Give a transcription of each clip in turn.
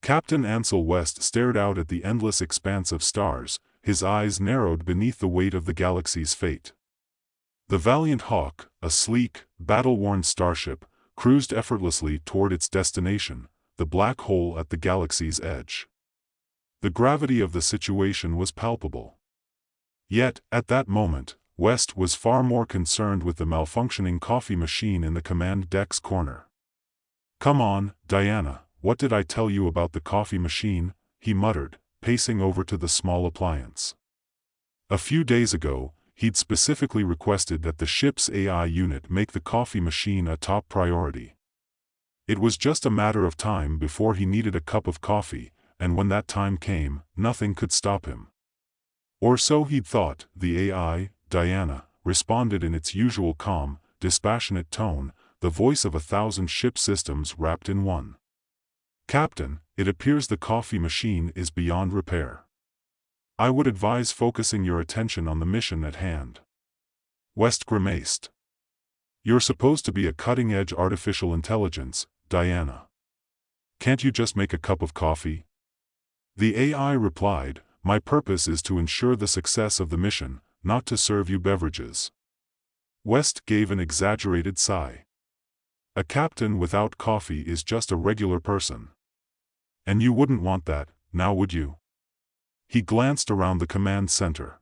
Captain Ansel West stared out at the endless expanse of stars, his eyes narrowed beneath the weight of the galaxy's fate. The Valiant Hawk, a sleek, battle-worn starship, cruised effortlessly toward its destination, the black hole at the galaxy's edge. The gravity of the situation was palpable. Yet, at that moment, West was far more concerned with the malfunctioning coffee machine in the command deck's corner. "Come on, Diana, what did I tell you about the coffee machine?" he muttered, pacing over to the small appliance. A few days ago, he'd specifically requested that the ship's AI unit make the coffee machine a top priority. It was just a matter of time before he needed a cup of coffee, and when that time came, nothing could stop him. Or so he'd thought. The AI, Diana, responded in its usual calm, dispassionate tone, the voice of 1,000 ship systems wrapped in one. "Captain, it appears the coffee machine is beyond repair. I would advise focusing your attention on the mission at hand." West grimaced. "You're supposed to be a cutting-edge artificial intelligence, Diana. Can't you just make a cup of coffee?" The AI replied, "My purpose is to ensure the success of the mission, not to serve you beverages." West gave an exaggerated sigh. "A captain without coffee is just a regular person. And you wouldn't want that, now would you?" He glanced around the command center.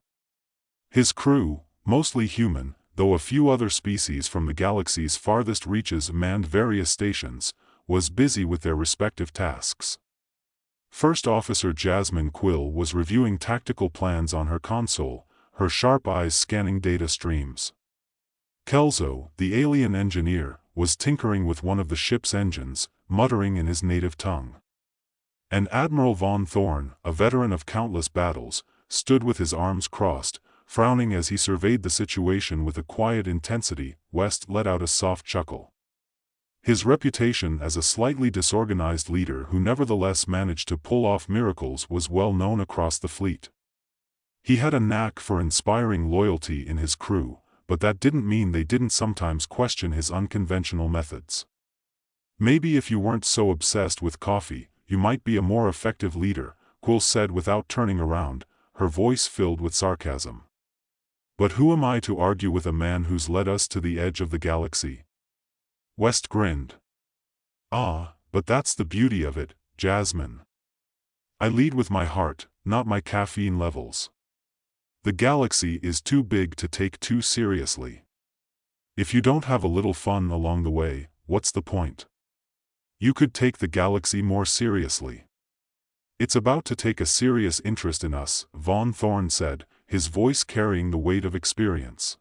His crew, mostly human, though a few other species from the galaxy's farthest reaches manned various stations, was busy with their respective tasks. First Officer Jasmine Quill was reviewing tactical plans on her console, her sharp eyes scanning data streams. Kelso, the alien engineer, was tinkering with one of the ship's engines, muttering in his native tongue. And Admiral Von Thorn, a veteran of countless battles, stood with his arms crossed, frowning as he surveyed the situation with a quiet intensity. West let out a soft chuckle. His reputation as a slightly disorganized leader who nevertheless managed to pull off miracles was well known across the fleet. He had a knack for inspiring loyalty in his crew, but that didn't mean they didn't sometimes question his unconventional methods. "Maybe if you weren't so obsessed with coffee, you might be a more effective leader," Quill said without turning around, her voice filled with sarcasm. "But who am I to argue with a man who's led us to the edge of the galaxy?" West grinned. "Ah, but that's the beauty of it, Jasmine. I lead with my heart, not my caffeine levels. The galaxy is too big to take too seriously. If you don't have a little fun along the way, what's the point? You could take the galaxy more seriously. It's about to take a serious interest in us," Von Thorn said, his voice carrying the weight of experience.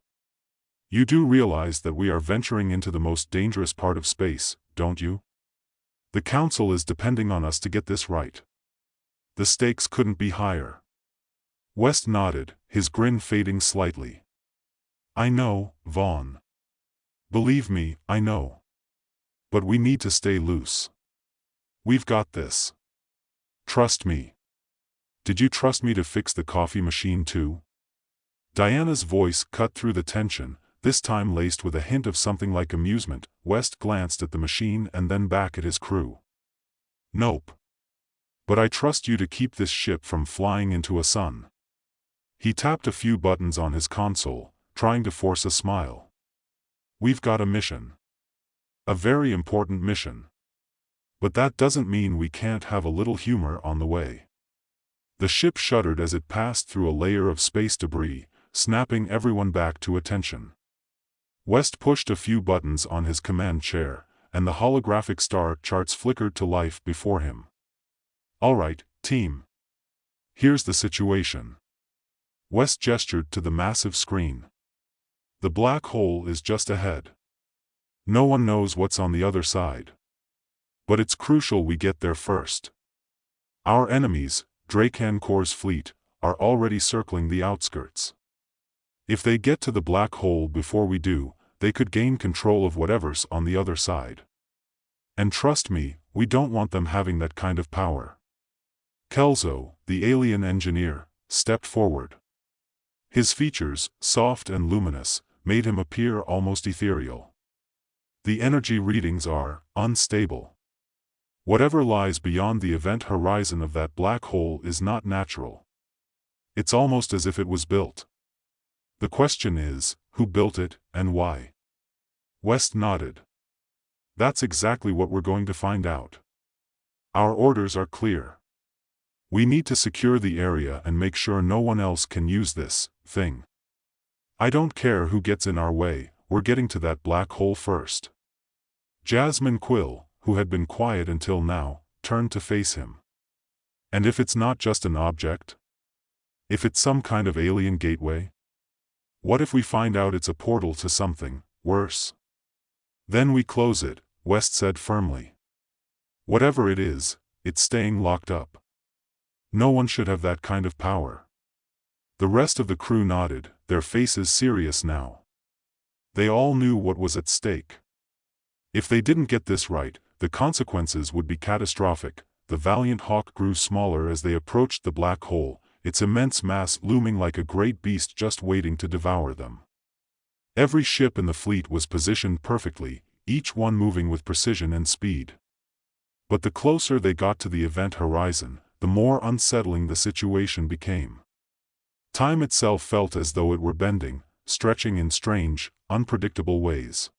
"You do realize that we are venturing into the most dangerous part of space, don't you? The Council is depending on us to get this right. The stakes couldn't be higher." West nodded, his grin fading slightly. "I know, Vaughn. Believe me, I know. But we need to stay loose. We've got this. Trust me." "Did you trust me to fix the coffee machine too?" Diana's voice cut through the tension, this time laced with a hint of something like amusement. West glanced at the machine and then back at his crew. "Nope. But I trust you to keep this ship from flying into a sun." He tapped a few buttons on his console, trying to force a smile. "We've got a mission. A very important mission. But that doesn't mean we can't have a little humor on the way." The ship shuddered as it passed through a layer of space debris, snapping everyone back to attention. West pushed a few buttons on his command chair, and the holographic star charts flickered to life before him. "All right, team. Here's the situation." West gestured to the massive screen. "The black hole is just ahead. No one knows what's on the other side. But it's crucial we get there first. Our enemies, Drakenkor's fleet, are already circling the outskirts. If they get to the black hole before we do, they could gain control of whatever's on the other side. And trust me, we don't want them having that kind of power." Kelso, the alien engineer, stepped forward. His features, soft and luminous, made him appear almost ethereal. "The energy readings are unstable. Whatever lies beyond the event horizon of that black hole is not natural. It's almost as if it was built. The question is, who built it, and why? West nodded. That's exactly what we're going to find out. Our orders are clear. We need to secure the area and make sure no one else can use this thing. I don't care who gets in our way, we're getting to that black hole first. Jasmine Quill, who had been quiet until now, turned to face him. And if it's not just an object? If it's some kind of alien gateway? What if we find out it's a portal to something worse? Then we close it, West said firmly. Whatever it is, it's staying locked up. No one should have that kind of power. The rest of the crew nodded, their faces serious now. They all knew what was at stake. If they didn't get this right, the consequences would be catastrophic. The Valiant Hawk grew smaller as they approached the black hole, its immense mass looming like a great beast just waiting to devour them. Every ship in the fleet was positioned perfectly, each one moving with precision and speed. But the closer they got to the event horizon, the more unsettling the situation became. Time itself felt as though it were bending, stretching in strange, unpredictable ways.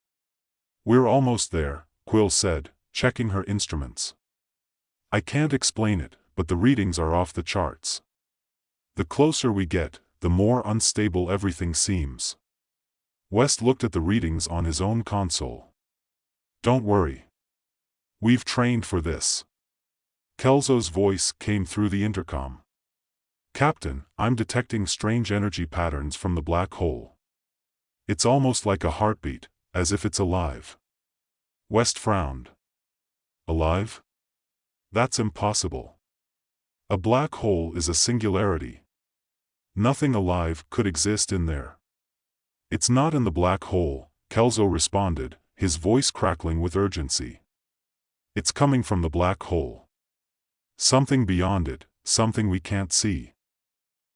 "We're almost there," Quill said, checking her instruments. "I can't explain it, but the readings are off the charts. The closer we get, the more unstable everything seems." West looked at the readings on his own console. "Don't worry. We've trained for this." Kelso's voice came through the intercom. "Captain, I'm detecting strange energy patterns from the black hole. It's almost like a heartbeat, as if it's alive." West frowned. "Alive? That's impossible. A black hole is a singularity. Nothing alive could exist in there." "It's not in the black hole," Kelso responded, his voice crackling with urgency. "It's coming from the black hole. Something beyond it, something we can't see."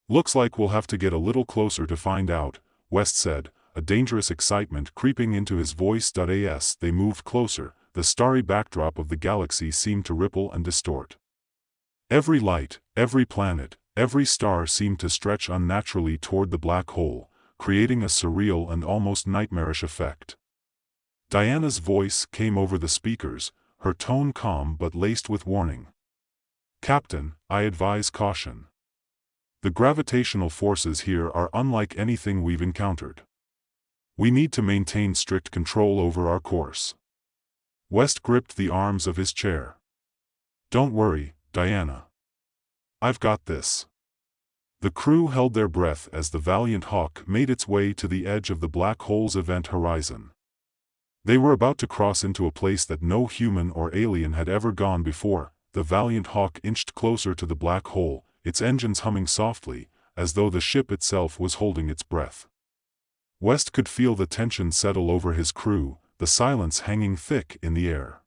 "Looks like we'll have to get a little closer to find out," West said, a dangerous excitement creeping into his voice. As they moved closer, the starry backdrop of the galaxy seemed to ripple and distort. Every light, every planet, every star seemed to stretch unnaturally toward the black hole, creating a surreal and almost nightmarish effect. Diana's voice came over the speakers, her tone calm but laced with warning. "Captain, I advise caution. The gravitational forces here are unlike anything we've encountered. We need to maintain strict control over our course." West gripped the arms of his chair. "Don't worry, Diana. I've got this." The crew held their breath as the Valiant Hawk made its way to the edge of the black hole's event horizon. They were about to cross into a place that no human or alien had ever gone before. The Valiant Hawk inched closer to the black hole, its engines humming softly, as though the ship itself was holding its breath. West could feel the tension settle over his crew, the silence hanging thick in the air.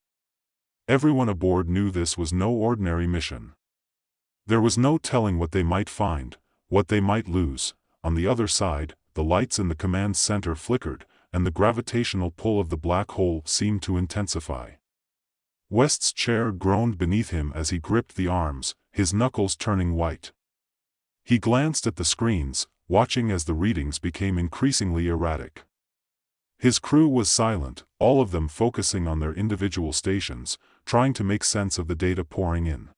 Everyone aboard knew this was no ordinary mission. There was no telling what they might find, what they might lose. On the other side, the lights in the command center flickered, and the gravitational pull of the black hole seemed to intensify. West's chair groaned beneath him as he gripped the arms, his knuckles turning white. He glanced at the screens, watching as the readings became increasingly erratic. His crew was silent, all of them focusing on their individual stations, trying to make sense of the data pouring in.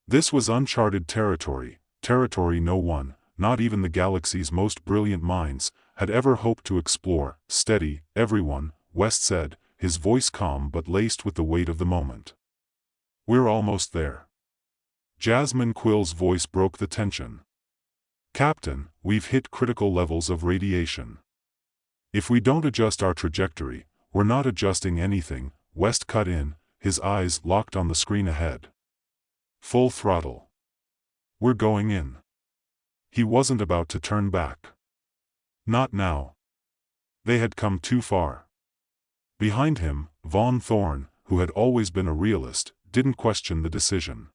This was uncharted territory, territory no one, not even the galaxy's most brilliant minds, had ever hoped to explore. "Steady, everyone," West said, his voice calm but laced with the weight of the moment. "We're almost there." Jasmine Quill's voice broke the tension. "Captain, we've hit critical levels of radiation. If we don't adjust our trajectory, we're not adjusting anything," West cut in, his eyes locked on the screen ahead. "Full throttle. We're going in." He wasn't about to turn back. Not now. They had come too far. Behind him, Von Thorne, who had always been a realist, didn't question the decision.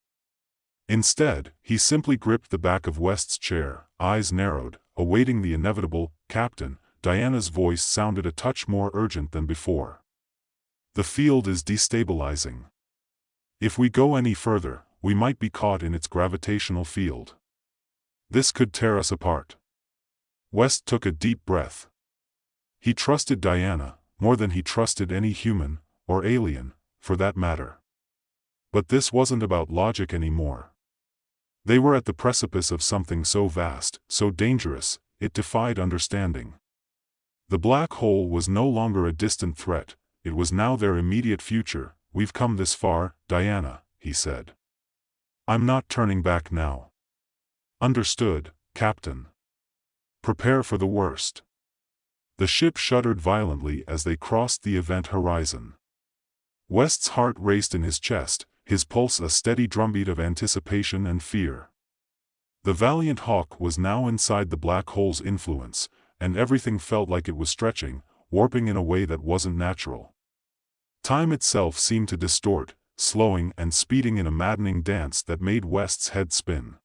Instead, he simply gripped the back of West's chair, eyes narrowed, awaiting the inevitable. "Captain," Diana's voice sounded a touch more urgent than before. "The field is destabilizing. If we go any further, we might be caught in its gravitational field. This could tear us apart. West took a deep breath. He trusted Diana more than he trusted any human, or alien, for that matter. But this wasn't about logic anymore. They were at the precipice of something so vast, so dangerous, it defied understanding. The black hole was no longer a distant threat, it was now their immediate future. "We've come this far, Diana," he said. "I'm not turning back now." "Understood, Captain." "Prepare for the worst." The ship shuddered violently as they crossed the event horizon. West's heart raced in his chest, his pulse a steady drumbeat of anticipation and fear. The valiant Hawk was now inside the black hole's influence, and everything felt like it was stretching, warping in a way that wasn't natural. Time itself seemed to distort, slowing and speeding in a maddening dance that made West's head spin.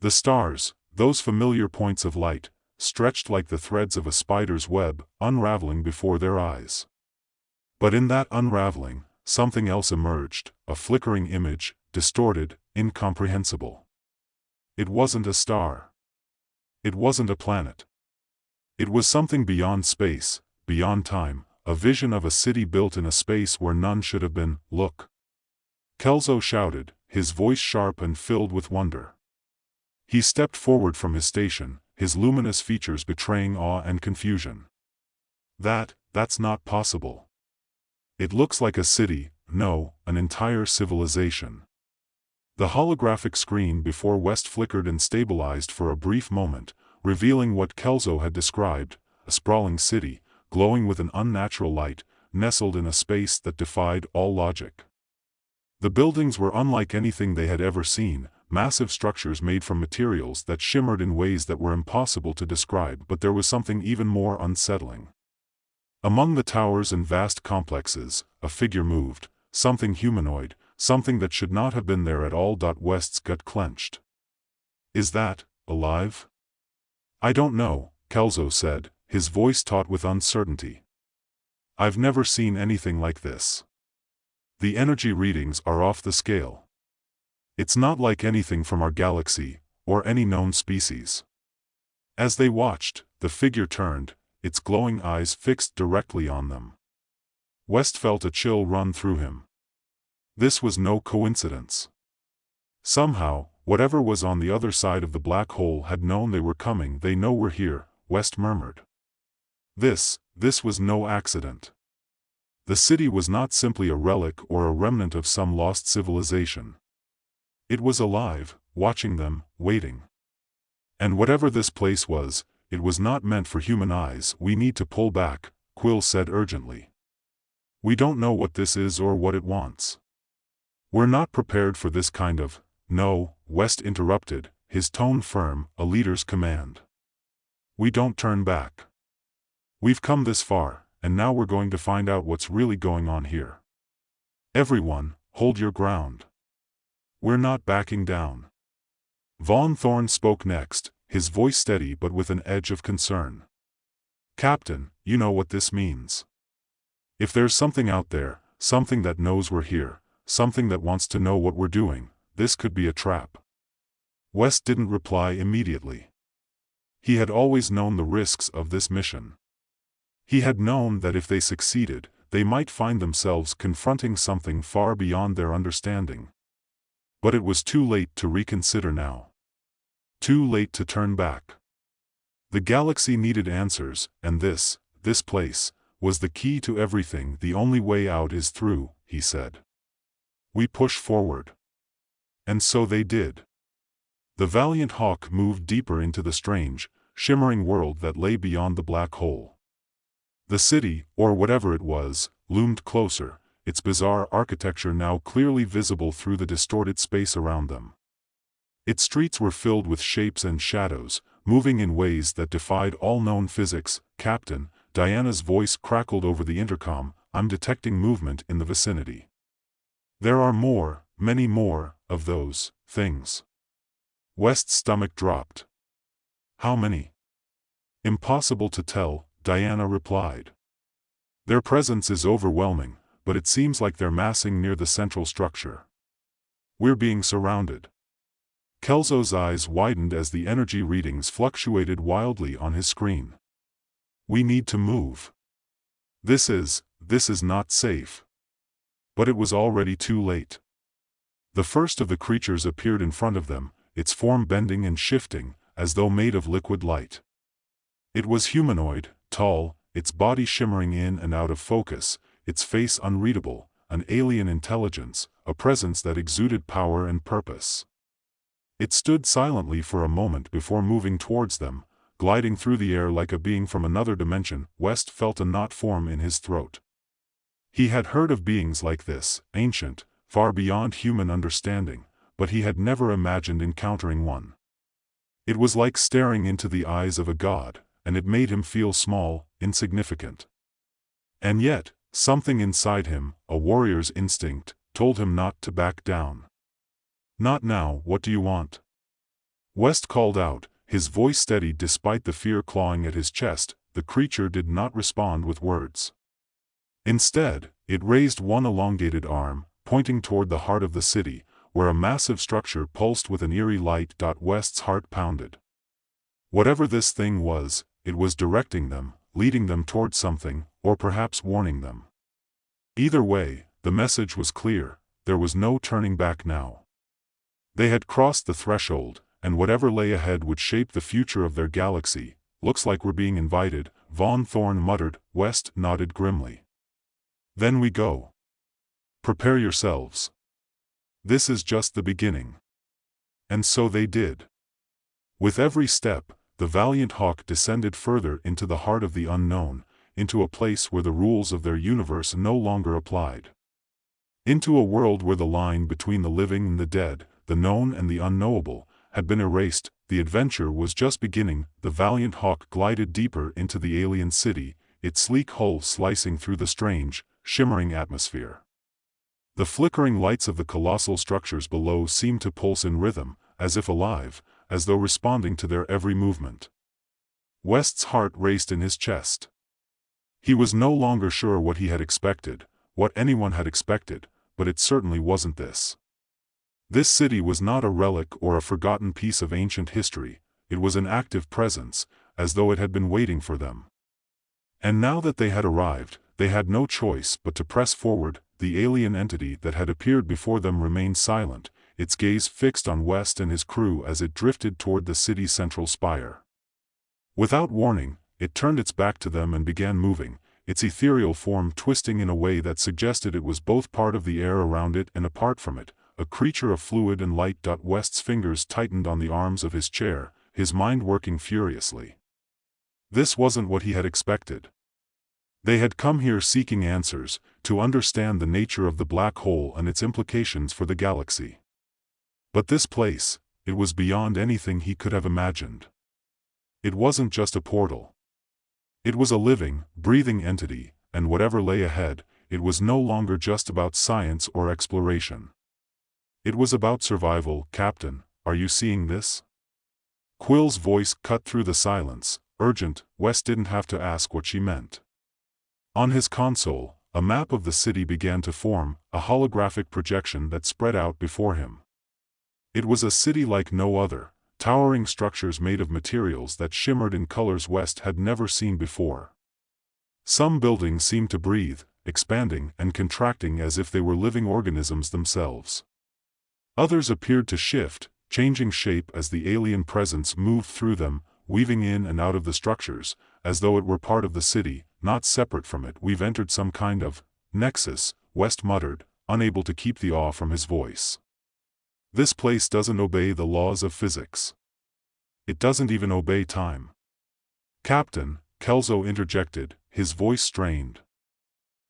The stars, those familiar points of light, stretched like the threads of a spider's web, unraveling before their eyes. But in that unraveling, something else emerged, a flickering image, distorted, incomprehensible. It wasn't a star. It wasn't a planet. It was something beyond space, beyond time, a vision of a city built in a space where none should have been. "Look!" Kelso shouted, his voice sharp and filled with wonder. He stepped forward from his station, his luminous features betraying awe and confusion. That's not possible. It looks like a city, no, an entire civilization." The holographic screen before West flickered and stabilized for a brief moment, revealing what Kelso had described, a sprawling city, glowing with an unnatural light, nestled in a space that defied all logic. The buildings were unlike anything they had ever seen, massive structures made from materials that shimmered in ways that were impossible to describe, but there was something even more unsettling. Among the towers and vast complexes, a figure moved, something humanoid, something that should not have been there at all. West's gut clenched. "Is that alive?" "I don't know," Kelso said, his voice taut with uncertainty. "I've never seen anything like this. The energy readings are off the scale. It's not like anything from our galaxy, or any known species." As they watched, the figure turned, its glowing eyes fixed directly on them. West felt a chill run through him. This was no coincidence. Somehow, whatever was on the other side of the black hole had known they were coming. "They know we're here," West murmured. This was no accident. The city was not simply a relic or a remnant of some lost civilization. It was alive, watching them, waiting. And whatever this place was, it was not meant for human eyes. "We need to pull back," Quill said urgently. "We don't know what this is or what it wants. We're not prepared for this kind of—" "No," West interrupted, his tone firm, a leader's command. "We don't turn back. We've come this far, and now we're going to find out what's really going on here. Everyone, hold your ground. We're not backing down." Vaughn Thorne spoke next, his voice steady but with an edge of concern. "Captain, you know what this means. If there's something out there, something that knows we're here, something that wants to know what we're doing, this could be a trap." West didn't reply immediately. He had always known the risks of this mission. He had known that if they succeeded, they might find themselves confronting something far beyond their understanding. But it was too late to reconsider now. Too late to turn back. The galaxy needed answers, and this place, was the key to everything. "The only way out is through," he said. "We push forward." And so they did. The valiant Hawk moved deeper into the strange, shimmering world that lay beyond the black hole. The city, or whatever it was, loomed closer, its bizarre architecture now clearly visible through the distorted space around them. Its streets were filled with shapes and shadows, moving in ways that defied all known physics. "Captain," Diana's voice crackled over the intercom, "I'm detecting movement in the vicinity. There are more, many more, of those things." West's stomach dropped. "How many?" "Impossible to tell," Diana replied. "Their presence is overwhelming, but it seems like they're massing near the central structure. We're being surrounded. Kelso's eyes widened as the energy readings fluctuated wildly on his screen. We need to move. This is not safe. But it was already too late. The first of the creatures appeared in front of them, its form bending and shifting, as though made of liquid light. It was humanoid, tall, its body shimmering in and out of focus, its face unreadable, an alien intelligence, a presence that exuded power and purpose. It stood silently for a moment before moving towards them, gliding through the air like a being from another dimension. West felt a knot form in his throat. He had heard of beings like this, ancient, far beyond human understanding, but he had never imagined encountering one. It was like staring into the eyes of a god, and it made him feel small, insignificant. And yet, something inside him, a warrior's instinct, told him not to back down. Not now. What do you want? West called out, his voice steady despite the fear clawing at his chest. The creature did not respond with words. Instead, it raised one elongated arm, pointing toward the heart of the city, where a massive structure pulsed with an eerie light. West's heart pounded. Whatever this thing was, it was directing them, leading them toward something, or perhaps warning them. Either way, the message was clear: there was no turning back now. They had crossed the threshold, and whatever lay ahead would shape the future of their galaxy. Looks like we're being invited, Von Thorn muttered. West nodded grimly. Then we go. Prepare yourselves. This is just the beginning. And so they did. With every step, the valiant hawk descended further into the heart of the unknown, into a place where the rules of their universe no longer applied. Into a world where the line between the living and the dead, the known and the unknowable, had been erased. The adventure was just beginning. The valiant hawk glided deeper into the alien city, its sleek hull slicing through the strange, shimmering atmosphere. The flickering lights of the colossal structures below seemed to pulse in rhythm, as if alive, as though responding to their every movement. West's heart raced in his chest. He was no longer sure what he had expected, what anyone had expected, but it certainly wasn't this. This city was not a relic or a forgotten piece of ancient history. It was an active presence, as though it had been waiting for them. And now that they had arrived, they had no choice but to press forward. The alien entity that had appeared before them remained silent, its gaze fixed on West and his crew as it drifted toward the city's central spire. Without warning, it turned its back to them and began moving, its ethereal form twisting in a way that suggested it was both part of the air around it and apart from it, a creature of fluid and light. West's fingers tightened on the arms of his chair, his mind working furiously. This wasn't what he had expected. They had come here seeking answers, to understand the nature of the black hole and its implications for the galaxy. But this place, it was beyond anything he could have imagined. It wasn't just a portal. It was a living, breathing entity, and whatever lay ahead, it was no longer just about science or exploration. It was about survival. Captain, are you seeing this? Quill's voice cut through the silence, urgent. West didn't have to ask what she meant. On his console, a map of the city began to form, a holographic projection that spread out before him. It was a city like no other, towering structures made of materials that shimmered in colors West had never seen before. Some buildings seemed to breathe, expanding and contracting as if they were living organisms themselves. Others appeared to shift, changing shape as the alien presence moved through them, weaving in and out of the structures, as though it were part of the city, not separate from it. We've entered some kind of nexus, West muttered, unable to keep the awe from his voice. This place doesn't obey the laws of physics. It doesn't even obey time. Captain, Kelso interjected, his voice strained.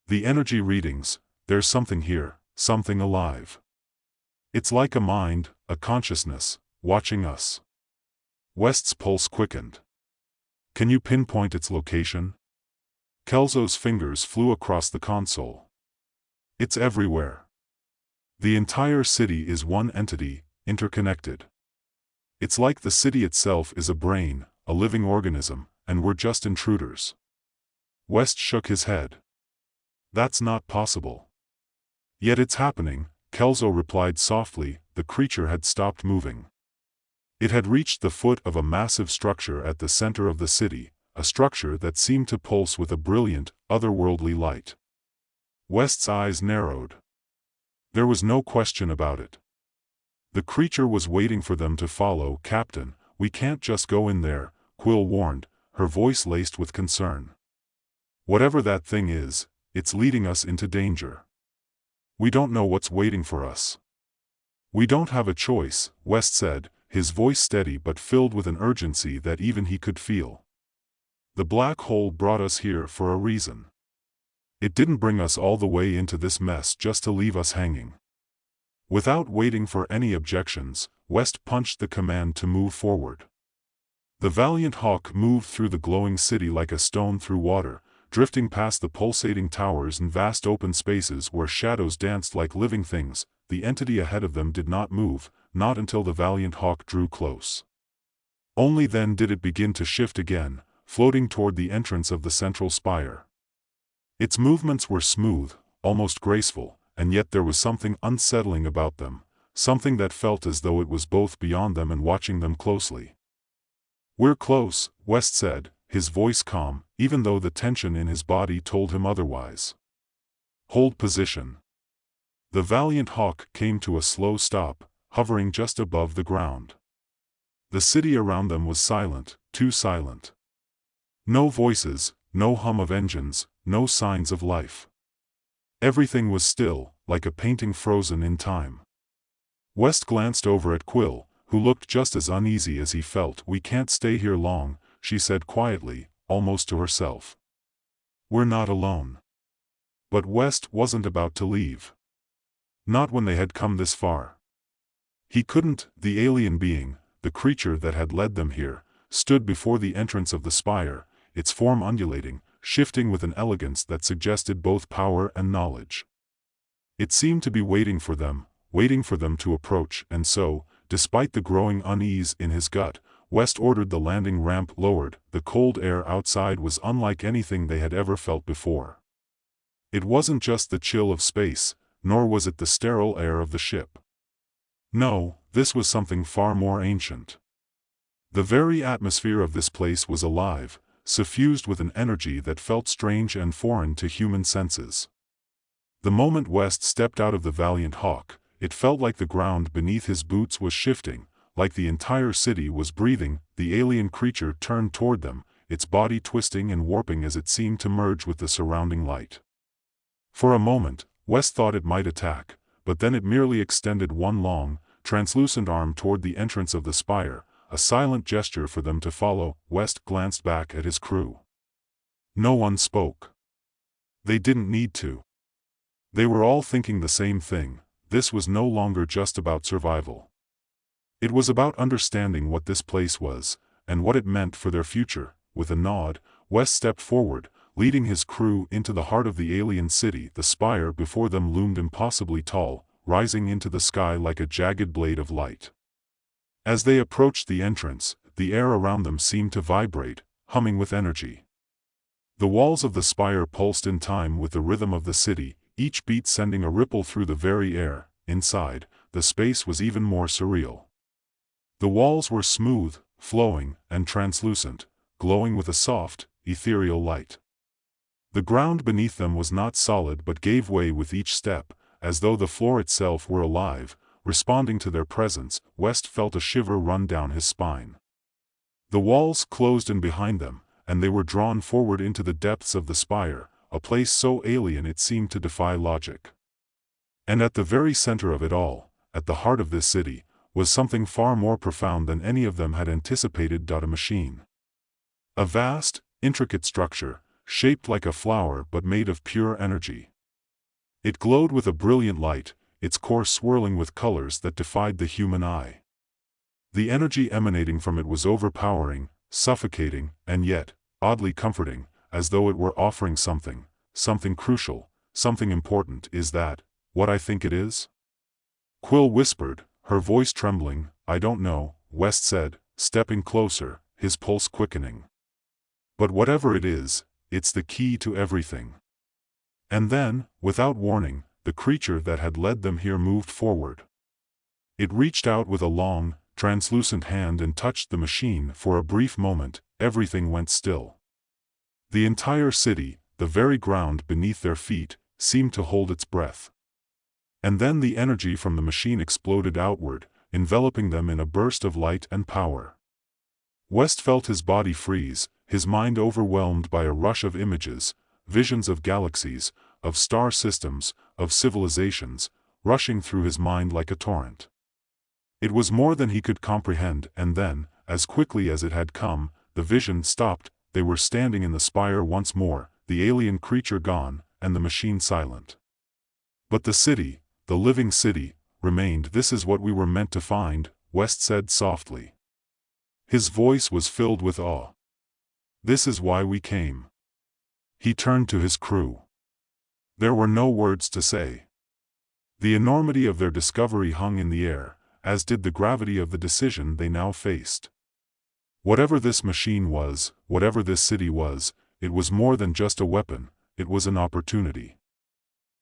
The energy readings, there's something here, something alive. It's like a mind, a consciousness, watching us. West's pulse quickened. Can you pinpoint its location? Kelso's fingers flew across the console. It's everywhere. The entire city is one entity, interconnected. It's like the city itself is a brain, a living organism, and we're just intruders. West shook his head. That's not possible. Yet it's happening, Kelso replied softly. The creature had stopped moving. It had reached the foot of a massive structure at the center of the city, a structure that seemed to pulse with a brilliant, otherworldly light. West's eyes narrowed. There was no question about it. The creature was waiting for them to follow. Captain, we can't just go in there, Quill warned, her voice laced with concern. Whatever that thing is, it's leading us into danger. We don't know what's waiting for us. We don't have a choice, West said, his voice steady but filled with an urgency that even he could feel. The black hole brought us here for a reason. It didn't bring us all the way into this mess just to leave us hanging. Without waiting for any objections, West punched the command to move forward. The valiant hawk moved through the glowing city like a stone through water, drifting past the pulsating towers and vast open spaces where shadows danced like living things. The entity ahead of them did not move, not until the valiant hawk drew close. Only then did it begin to shift again, floating toward the entrance of the central spire. Its movements were smooth, almost graceful, and yet there was something unsettling about them, something that felt as though it was both beyond them and watching them closely. We're close, West said, his voice calm, even though the tension in his body told him otherwise. Hold position. The valiant hawk came to a slow stop, hovering just above the ground. The city around them was silent, too silent. No voices, no hum of engines, no signs of life. Everything was still, like a painting frozen in time. West glanced over at Quill, who looked just as uneasy as he felt. We can't stay here long, she said quietly, almost to herself. We're not alone. But West wasn't about to leave. Not when they had come this far. He couldn't. The alien being, the creature that had led them here, stood before the entrance of the spire, its form undulating, shifting with an elegance that suggested both power and knowledge. It seemed to be waiting for them to approach, and so, despite the growing unease in his gut, West ordered the landing ramp lowered. The cold air outside was unlike anything they had ever felt before. It wasn't just the chill of space, nor was it the sterile air of the ship. No, this was something far more ancient. The very atmosphere of this place was alive, suffused with an energy that felt strange and foreign to human senses. The moment West stepped out of the valiant hawk, it felt like the ground beneath his boots was shifting, like the entire city was breathing. The alien creature turned toward them, its body twisting and warping as it seemed to merge with the surrounding light. For a moment, West thought it might attack, but then it merely extended one long, translucent arm toward the entrance of the spire, a silent gesture for them to follow. West glanced back at his crew. No one spoke. They didn't need to. They were all thinking the same thing. This was no longer just about survival. It was about understanding what this place was, and what it meant for their future. With a nod, West stepped forward, leading his crew into the heart of the alien city. The spire before them loomed impossibly tall, rising into the sky like a jagged blade of light. As they approached the entrance, the air around them seemed to vibrate, humming with energy. The walls of the spire pulsed in time with the rhythm of the city, each beat sending a ripple through the very air. Inside, the space was even more surreal. The walls were smooth, flowing, and translucent, glowing with a soft, ethereal light. The ground beneath them was not solid but gave way with each step, as though the floor itself were alive, responding to their presence. West felt a shiver run down his spine. The walls closed in behind them, and they were drawn forward into the depths of the spire, a place so alien it seemed to defy logic. And at the very center of it all, at the heart of this city, was something far more profound than any of them had anticipated. A machine. A vast, intricate structure, shaped like a flower but made of pure energy. It glowed with a brilliant light, its core swirling with colors that defied the human eye. The energy emanating from it was overpowering, suffocating, and yet, oddly comforting, as though it were offering something crucial, something important. Is that what I think it is? Quill whispered, her voice trembling. I don't know, West said, stepping closer, his pulse quickening. But whatever it is, it's the key to everything. And then, without warning, the creature that had led them here moved forward. It reached out with a long, translucent hand and touched the machine. For a brief moment, everything went still. The entire city, the very ground beneath their feet, seemed to hold its breath. And then the energy from the machine exploded outward, enveloping them in a burst of light and power. West felt his body freeze, his mind overwhelmed by a rush of images, visions of galaxies, of star systems, of civilizations, rushing through his mind like a torrent. It was more than he could comprehend, and then, as quickly as it had come, the vision stopped. They were standing in the spire once more, the alien creature gone, and the machine silent. But the city, the living city, remained. "This is what we were meant to find," West said softly. His voice was filled with awe. "This is why we came." He turned to his crew. There were no words to say. The enormity of their discovery hung in the air, as did the gravity of the decision they now faced. Whatever this machine was, whatever this city was, it was more than just a weapon, it was an opportunity.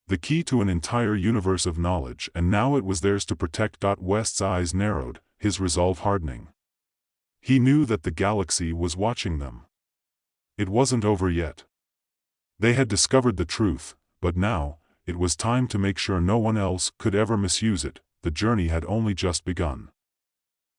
The key to an entire universe of knowledge, and now it was theirs to protect. West's eyes narrowed, his resolve hardening. He knew that the galaxy was watching them. It wasn't over yet. They had discovered the truth, but now, it was time to make sure no one else could ever misuse it. The journey had only just begun.